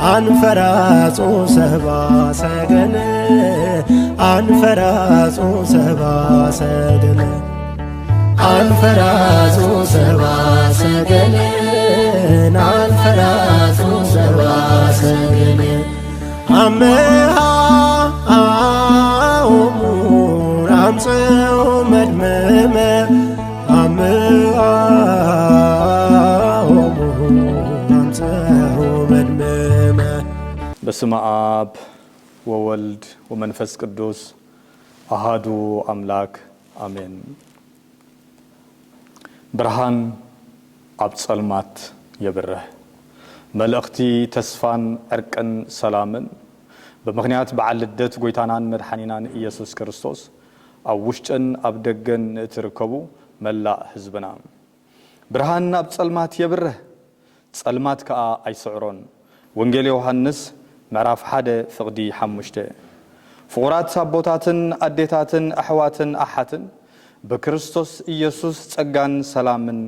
አንፈራጹ ሰባ ሰገል አንፈራጹ ሰባ ሰገል አንፈራጹ ሰባ ሰገል አንፈራጹ ሰባ ሰገል አምሃ አምጽኡ መድመመ አምሃ አምጽኡ መድመመ በስመ አብ ወወልድ ወመንፈስ ቅዱስ አሃዱ አምላክ አሜን። ብርሃን ኣብ ጸልማት የብርህ መልእኽቲ ተስፋን ዕርቅን ሰላምን በምክንያት በዓል ልደት ጎይታናን መድኃኒናን ኢየሱስ ክርስቶስ ኣብ ውሽጥን ኣብ ደገን እትርከቡ መላእ ህዝብና ብርሃን ኣብ ጸልማት የብርህ ጸልማት ከኣ ኣይስዕሮን። ወንጌል ዮሐንስ ምዕራፍ 1 ፍቕዲ 5 ፍቑራት ኣቦታትን ኣዴታትን ኣሕዋትን ኣሓትን በክርስቶስ ኢየሱስ ጸጋን ሰላምን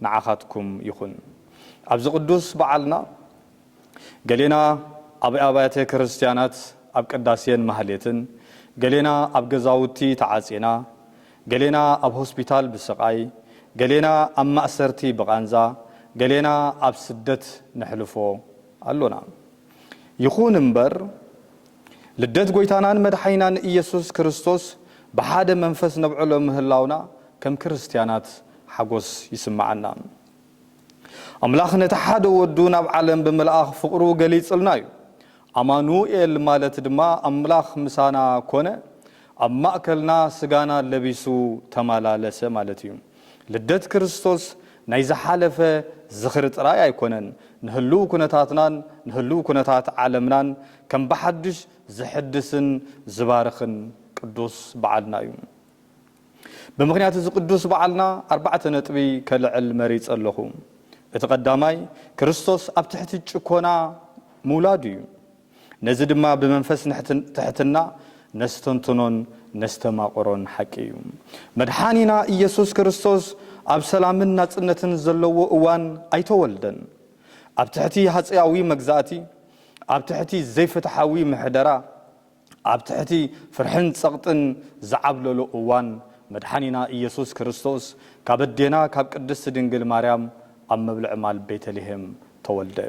ንዓኻትኩም ይኹን። ኣብዚ ቅዱስ በዓልና ገሌና ኣብ ኣብያተ ክርስቲያናት ኣብ ቅዳሴን ማህሌትን ገሌና ኣብ ገዛውቲ ተዓጺና ገሌና ኣብ ሆስፒታል ብስቃይ ገሌና ኣብ ማእሰርቲ ብቃንዛ ገሌና ኣብ ስደት ነሕልፎ ኣሎና። ይኹን እምበር ልደት ጎይታናን መድኃኒናን ኢየሱስ ክርስቶስ በሓደ መንፈስ ነብዕሎ ምህላውና ከም ክርስቲያናት ሓጎስ ይስማዓና። ኣምላኽ ነቲ ሓደ ወዱ ናብ ዓለም ብምልኣኽ ፍቕሩ ገሊጽልና እዩ። አማኑኤል ማለት ድማ አምላኽ ምሳና ኮነ ኣብ ማእከልና ስጋና ለቢሱ ተማላለሰ ማለት እዩ። ልደት ክርስቶስ ናይ ዝሓለፈ ዝኽሪ ጥራይ ኣይኮነን፣ ንህሉ ኩነታትናን ንህሉ ኩነታት ዓለምናን ከም በሓድሽ ዝሕድስን ዝባርኽን ቅዱስ በዓልና እዩ። ብምክንያት እዚ ቅዱስ በዓልና 4 ነጥቢ ከልዕል መሪፅ ኣለኹ። እቲ ቀዳማይ ክርስቶስ ኣብ ትሕቲ ጭኮና ምውላዱ እዩ። ነዚ ድማ ብመንፈስ ትሕትና ነስተንትኖን ነስተማቆሮን ሓቂ እዩ። መድኃኒና ኢየሱስ ክርስቶስ ኣብ ሰላምን ናጽነትን ዘለዎ እዋን ኣይተወልደን። ኣብ ትሕቲ ሃጽያዊ መግዛእቲ፣ ኣብ ትሕቲ ዘይፍትሓዊ ምሕደራ፣ ኣብ ትሕቲ ፍርሕን ጸቕጥን ዝዓብለሎ እዋን መድኃኒና ኢየሱስ ክርስቶስ ካብ ኣዴና ካብ ቅድስቲ ድንግል ማርያም ኣብ መብልዕ ማል ቤተልሔም ተወልደ።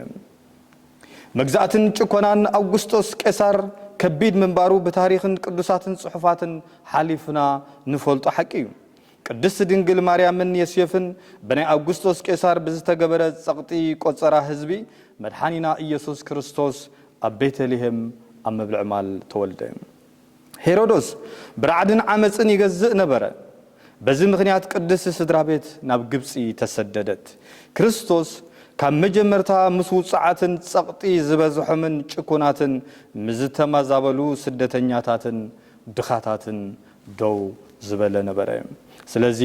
መግዛእትን ጭኮናን አውግስጦስ ቄሳር ከቢድ ምንባሩ በታሪኽን ቅዱሳትን ጽሑፋትን ሓሊፍና ንፈልጦ ሓቂ እዩ። ቅድስቲ ድንግል ማርያምን ዮሴፍን በናይ አውግስጦስ ቄሳር ብዝተገበረ ጸቕጢ ቆጸራ ህዝቢ መድኃኒና ኢየሱስ ክርስቶስ ኣብ ቤተልሔም ኣብ መብልዕ ማል ተወልደ። ሄሮዶስ ብራዕድን ዓመፅን ይገዝእ ነበረ። በዚ ምክንያት ቅድስቲ ስድራ ቤት ናብ ግብፂ ተሰደደት። ክርስቶስ ካብ መጀመርታ ምስ ውፅዓትን ጸቕጢ ዝበዝሖምን ጭኩናትን ምዝተማዛበሉ ስደተኛታትን ድኻታትን ደው ዝበለ ነበረ። ስለዚ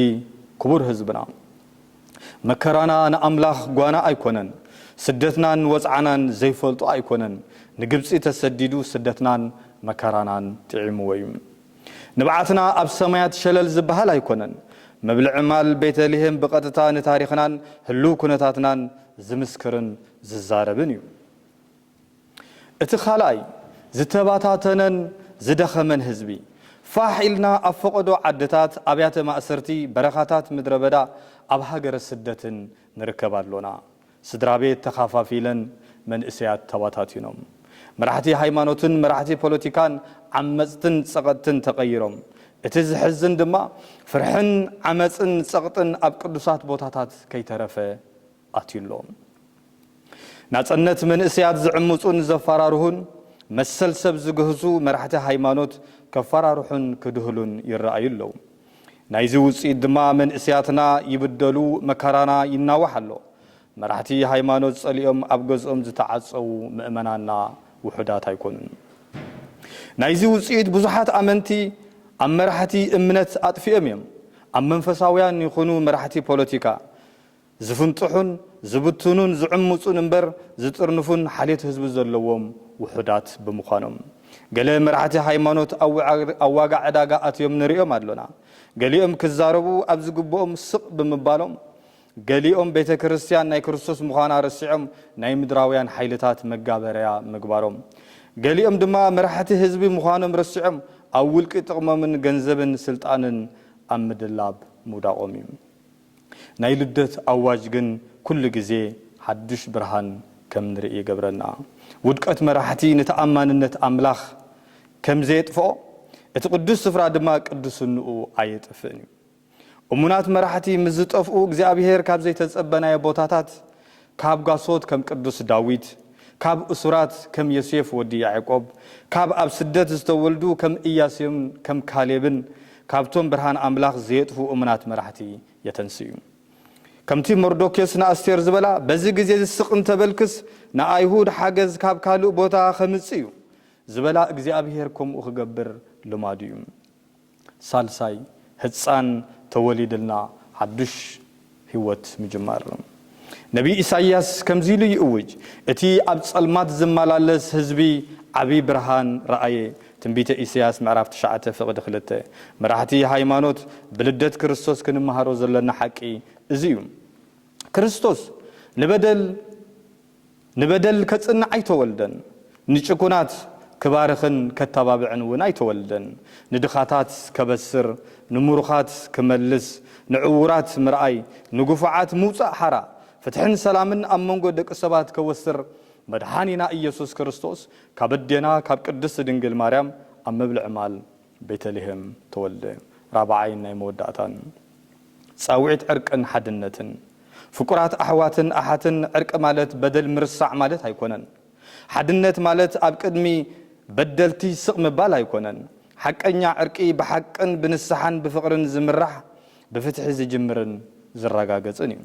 ክቡር ህዝብና መከራና ንኣምላኽ ጓና ኣይኮነን፣ ስደትናን ወፅዓናን ዘይፈልጦ ኣይኮነን። ንግብፂ ተሰዲዱ ስደትናን መከራናን ጥዒምዎ እዩ። ንብዓትና ኣብ ሰማያት ሸለል ዝበሃል ኣይኮነን። መብልዕ ማል ቤተልሔም ብቐጥታ ንታሪኽናን ህሉ ኩነታትናን ዝምስክርን ዝዛረብን እዩ። እቲ ኻልኣይ ዝተባታተነን ዝደኸመን ህዝቢ ፋሕ ኢልና ኣብ ፈቐዶ ዓድታት ኣብያተ ማእሰርቲ በረኻታት ምድረ በዳ ኣብ ሃገረ ስደትን ንርከብ ኣሎና። ስድራ ቤት ተኻፋፊለን መንእሰያት ተባታቲኖም መራሕቲ ሃይማኖትን መራሕቲ ፖለቲካን ዓመፅትን ጸቐጥትን ተቐይሮም እቲ ዝሕዝን ድማ ፍርሕን ዓመፅን ጸቕጥን ኣብ ቅዱሳት ቦታታት ከይተረፈ ኣትዩሎም። ናጽነት መንእሰያት ዝዕምፁን ዘፈራርሁን መሰል ሰብ ዝግህዙ መራሕቲ ሃይማኖት ከፈራርሑን ክድህሉን ይረአዩ ኣለዉ። ናይዚ ውፅኢት ድማ መንእሰያትና ይብደሉ መከራና ይናዋሕ ኣሎ። መራሕቲ ሃይማኖት ጸሊኦም ኣብ ገዝኦም ዝተዓጸው ምእመናና ውሑዳት ኣይኮኑን። ናይዚ ውፅኢት ብዙሓት ኣመንቲ ኣብ መራሕቲ እምነት ኣጥፊኦም እዮም። ኣብ መንፈሳውያን ይኹኑ መራሕቲ ፖለቲካ ዝፍንጥሑን ዝብትኑን ዝዕምፁን እምበር ዝጥርንፉን ሓሌት ህዝቢ ዘለዎም ውሑዳት ብምዃኖም ገለ መራሕቲ ሃይማኖት ኣብ ዋጋ ዕዳጋ ኣትዮም ንሪኦም ኣሎና። ገሊኦም ክዛረቡ ኣብ ዝግብኦም ስቕ ብምባሎም ገሊኦም ቤተ ክርስቲያን ናይ ክርስቶስ ምዃና ረሲዖም ናይ ምድራውያን ሓይልታት መጋበርያ ምግባሮም ገሊኦም ድማ መራሕቲ ህዝቢ ምዃኖም ረሲዖም ኣብ ውልቂ ጥቕሞምን ገንዘብን ስልጣንን ኣብ ምድላብ ሙዳቖም እዩ ናይ ልደት ኣዋጅ ግን ኩሉ ግዜ ሓድሽ ብርሃን ከም ንርኢ ይገብረና ውድቀት መራሕቲ ንተኣማንነት ኣምላኽ ከም ዘየጥፍኦ እቲ ቅዱስ ስፍራ ድማ ቅዱስንኡ ኣይጥፍእን እዩ እሙናት መራሕቲ ምዝጠፍኡ እግዚአብሔር ካብ ዘይተጸበናየ ቦታታት ካብ ጋሶት ከም ቅዱስ ዳዊት ካብ እሱራት ከም ዮሴፍ ወዲ ያዕቆብ ካብ ኣብ ስደት ዝተወልዱ ከም ኢያስም ከም ካሌብን ካብቶም ብርሃን ኣምላኽ ዘየጥፉ እሙናት መራሕቲ የተንስዩ ከምቲ ሞርዶክዮስ ንኣስቴር ዝበላ በዚ ግዜ ዝስቕ እንተበልክስ ንኣይሁድ ሓገዝ ካብ ካልእ ቦታ ከምጽ እዩ ዝበላ እግዚአብሔር ከምኡ ክገብር ልማዱ እዩ ሳልሳይ ህፃን ተወሊድልና ሓድሽ ህይወት ምጅማር ነቢ ኢሳይያስ ከምዚሉ ይእውጅ እቲ ኣብ ጸልማት ዝመላለስ ህዝቢ ዓቢ ብርሃን ረአየ ትንቢተ ኢሳይያስ ምዕራፍ 9:2 መራሕቲ ሃይማኖት ብልደት ክርስቶስ ክንመሃሮ ዘለና ሓቂ እዚ እዩ ክርስቶስ ንበደል ከጽንዕ ኣይተወልደን ንጭኩናት ክባርኽን ከተባብዕን እውን ኣይተወልደን ንድኻታት ከበስር ንምሩኻት ክመልስ ንዕውራት ምርኣይ ንጉፉዓት ምውፃእ ሓራ ፍትሕን ሰላምን ኣብ መንጎ ደቂ ሰባት ከወስር መድሓኒና ኢየሱስ ክርስቶስ ካብ ኣዴና ካብ ቅድስት ድንግል ማርያም ኣብ መብልዕ ማል ቤተልሔም ተወልደ ራብዓይ ናይ መወዳእታን ጻውዒት ዕርቅን ሓድነትን ፍቁራት ኣሕዋትን ኣሓትን ዕርቂ ማለት በደል ምርሳዕ ማለት ኣይኮነን ሓድነት ማለት ኣብ ቅድሚ በደልቲ ስቕ ምባል ኣይኮነን ሓቀኛ ዕርቂ ብሓቅን ብንስሓን ብፍቕርን ዝምራሕ ብፍትሒ ዝጅምርን ዝረጋገጽን እዩ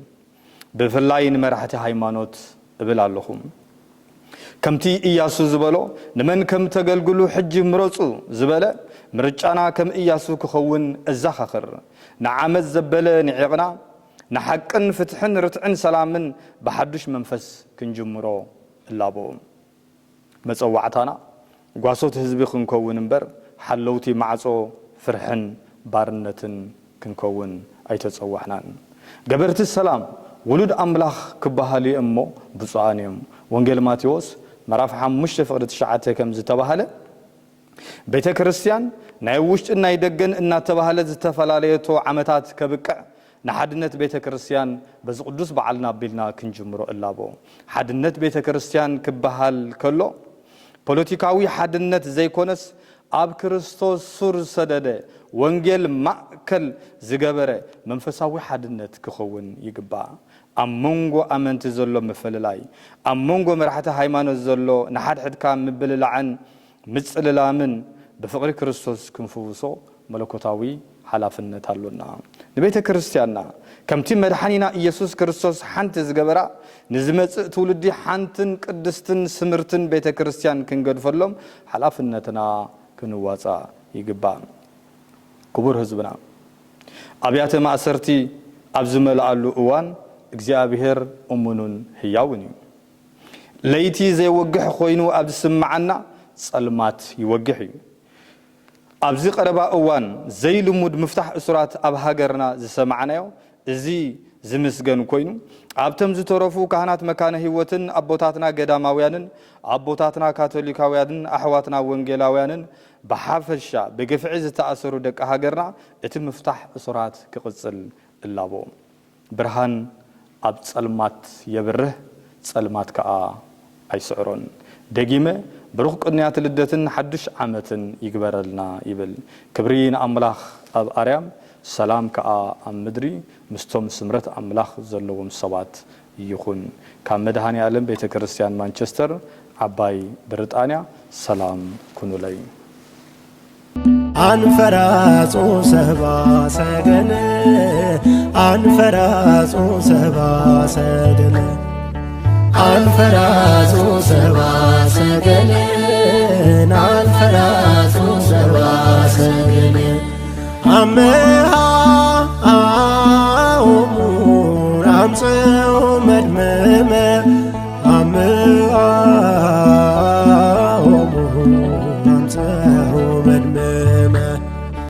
ብፍላይ ንመራሕቲ ሃይማኖት እብል ኣለኹም ከምቲ ኢያሱ ዝበሎ ንመን ከም ተገልግሉ ሕጂ ምረፁ ዝበለ ምርጫና ከም ኢያሱ ክኸውን እዛኻኽር ንዓመት ዘበለ ንዒቕና ንሓቅን ፍትሕን ርትዕን ሰላምን ብሓዱሽ መንፈስ ክንጅምሮ እላቦ መጸዋዕታና ጓሶት ህዝቢ ክንከውን እምበር ሓለውቲ ማዕጾ ፍርሕን ባርነትን ክንከውን ኣይተጸዋሕናን ገበርቲ ሰላም ውሉድ ኣምላኽ ክበሃሉ እሞ ብፁዓን እዮም ወንጌል ማቴዎስ ምዕራፍ 5:9 ከም ዝተባሃለ ቤተ ክርስቲያን ናይ ውሽጥን ናይ ደገን እናተባሃለ ዝተፈላለየቶ ዓመታት ከብቅዕ ንሓድነት ቤተ ክርስቲያን በዚ ቅዱስ በዓልና ኣቢልና ክንጅምሮ እላቦ ሓድነት ቤተ ክርስቲያን ክበሃል ከሎ ፖለቲካዊ ሓድነት ዘይኮነስ ኣብ ክርስቶስ ሱር ሰደደ ወንጌል ማእከል ዝገበረ መንፈሳዊ ሓድነት ክኸውን ይግባእ ኣብ መንጎ ኣመንቲ ዘሎ መፈልላይ ኣብ መንጎ መራሕቲ ሃይማኖት ዘሎ ንሓድሕድካ ምብልላዕን ምጽልላምን ብፍቕሪ ክርስቶስ ክንፍውሶ መለኮታዊ ሓላፍነት ኣሎና ንቤተ ክርስቲያንና ከምቲ መድሓኒና ኢየሱስ ክርስቶስ ሓንቲ ዝገበራ ንዝመጽእ ትውልዲ ሓንትን ቅድስትን ስምርትን ቤተ ክርስቲያን ክንገድፈሎም ሓላፍነትና ክንዋጻእ ይግባእ ክቡር ህዝብና ኣብያተ ማእሰርቲ ኣብ ዝመልኣሉ እዋን እግዚአብሔር እሙኑን ህያውን እዩ ለይቲ ዘይወግሕ ኮይኑ ኣብ ዝስምዓና ጸልማት ይወግሕ እዩ ኣብዚ ቀረባ እዋን ዘይልሙድ ምፍታሕ እሱራት ኣብ ሃገርና ዝሰማዕናዮ እዚ ዝምስገን ኮይኑ ኣብቶም ዝተረፉ ካህናት መካነ ህይወትን ኣቦታትና ገዳማውያንን ኣቦታትና ካቶሊካውያንን ኣሕዋትና ወንጌላውያንን ብሓፈሻ ብግፍዒ ዝተኣሰሩ ደቂ ሃገርና እቲ ምፍታሕ እሱራት ክቕጽል እላቦ ብርሃን ኣብ ጸልማት የብርህ ጸልማት ከዓ ኣይስዕሮን ደጊመ ብሩኽ ቅንያት ልደትን ሓድሽ ዓመትን ይግበረልና ይብል ክብሪ ንኣምላኽ ኣብ ኣርያም ሰላም ከዓ ኣብ ምድሪ ምስቶም ስምረት ኣምላኽ ዘለዎም ሰባት ይኹን ካብ መድሃኒ ዓለም ቤተ ክርስቲያን ማንቸስተር ዓባይ ብሪጣንያ ሰላም ኩኑለይ አንፈራጹ ሰባ ሰገነ አንፈራጹ ሰባ ሰገነ አንፈራጹ ሰባ ሰገነ አንፈራጹ ሰባ ሰገነ አመሃ አሙን አምጽ